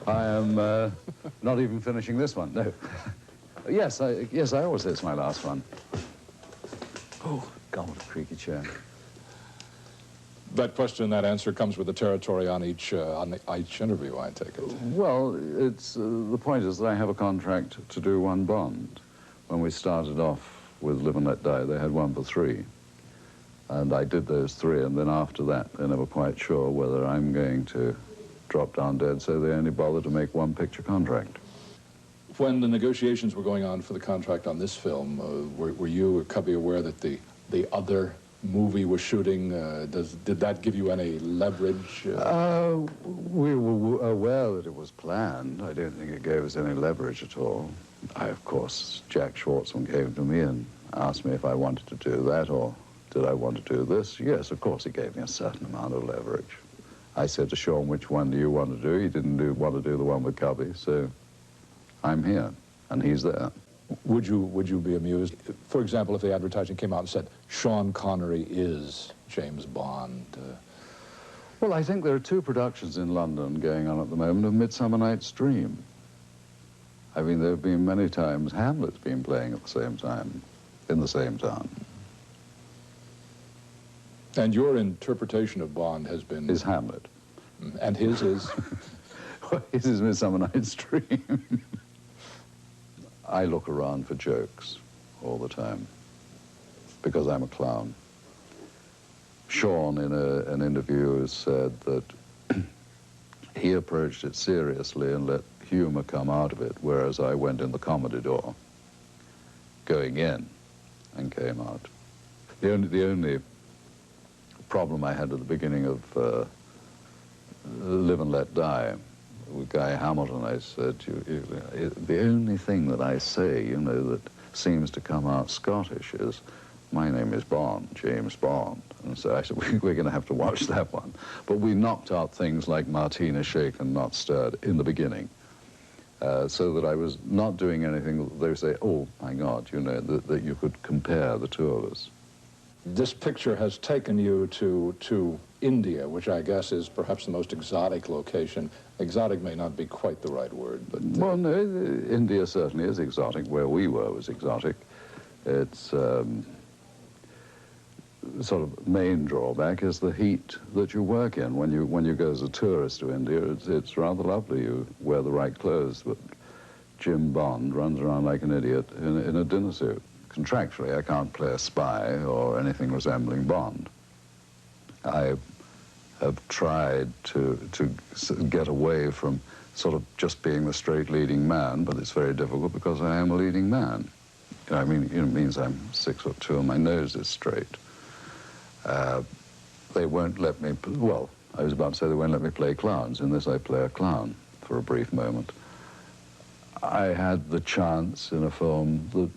I am not even finishing this one, no. Yes, I always say it's my last one. Oh, God, what a creaky chair. That question, that answer comes with the territory on each interview, I take it. Well, it's, the point is that I have a contract to do one Bond. When we started off with Live and Let Die, they had one for 3. And I did those 3, and then after that, they're never quite sure whether I'm going to drop down dead, so they only bother to make one picture contract. When the negotiations were going on for the contract on this film, were you or Cubby aware that the other movie was shooting? Did that give you any leverage? We were aware that it was planned. I don't think it gave us any leverage at all. Of course, Jack Schwartzman came to me and asked me if I wanted to do that or did I want to do this. Yes, of course, he gave me a certain amount of leverage. I said to Sean, which one do you want to do? He didn't want to do the one with Cubby, so I'm here, and he's there. Would you be amused, for example, if the advertising came out and said, Sean Connery is James Bond? Well, I think there are 2 productions in London going on at the moment of Midsummer Night's Dream. I mean, there have been many times Hamlet's been playing at the same time, in the same town. And your interpretation of Bond has been... Is Hamlet. And his is? His is Midsummer Night's Dream. I look around for jokes all the time because I'm a clown. Sean, in an interview, has said that he approached it seriously and let humor come out of it, whereas I went in the comedy door, going in and came out. The only problem I had at the beginning of Live and Let Die, with Guy Hamilton, I said, the only thing that I say, you know, that seems to come out Scottish is, my name is Bond, James Bond. And so I said, we're going to have to watch that one. But we knocked out things like Martina shaken, not stirred in the beginning, so that I was not doing anything that they would say, oh, my God, you know, that you could compare the 2 of us. This picture has taken you to India, which I guess is perhaps the most exotic location. Exotic may not be quite the right word, but... Well, no, India certainly is exotic. Where we were was exotic. Its sort of main drawback is the heat that you work in. When you go as a tourist to India, it's rather lovely. You wear the right clothes, but Jim Bond runs around like an idiot in a dinner suit. Contractually, I can't play a spy or anything resembling Bond. I have tried to get away from sort of just being the straight leading man, but it's very difficult because I am a leading man. You know, I mean, it means I'm 6'2" and my nose is straight. They won't let me, well, I was about to say they won't let me play clowns. In this, I play a clown for a brief moment. I had the chance in a film that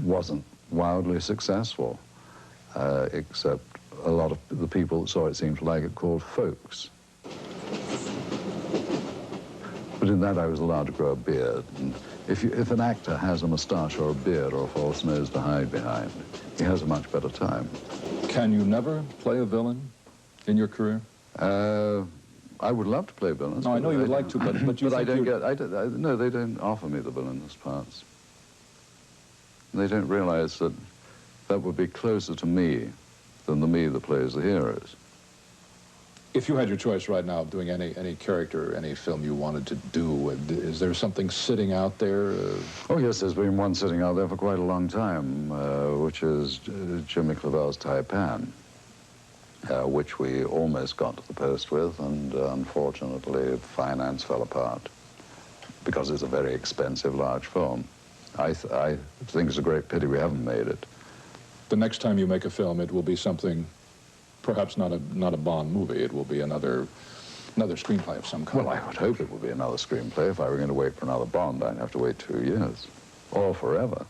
wasn't wildly successful, except a lot of the people that saw it seemed to like it, called Folks. But in that I was allowed to grow a beard, and if an actor has a moustache or a beard or a false nose to hide behind, he has a much better time. Can you never play a villain in your career? I would love to play villains. No, I know you would like to, but you but think no, they don't offer me the villainous parts. They don't realize that that would be closer to me than the me that plays the heroes. If you had your choice right now of doing any character, any film you wanted to do, is there something sitting out there? Oh, yes, there's been one sitting out there for quite a long time, which is Jimmy Clavelle's Taipan, which we almost got to the post with, and unfortunately, finance fell apart because it's a very expensive, large film. I think it's a great pity we haven't made it. The next time you make a film, it will be something, perhaps not a Bond movie. It will be another screenplay of some kind. Well, I would hope it would be another screenplay. If I were going to wait for another Bond, I'd have to wait 2 years, or forever.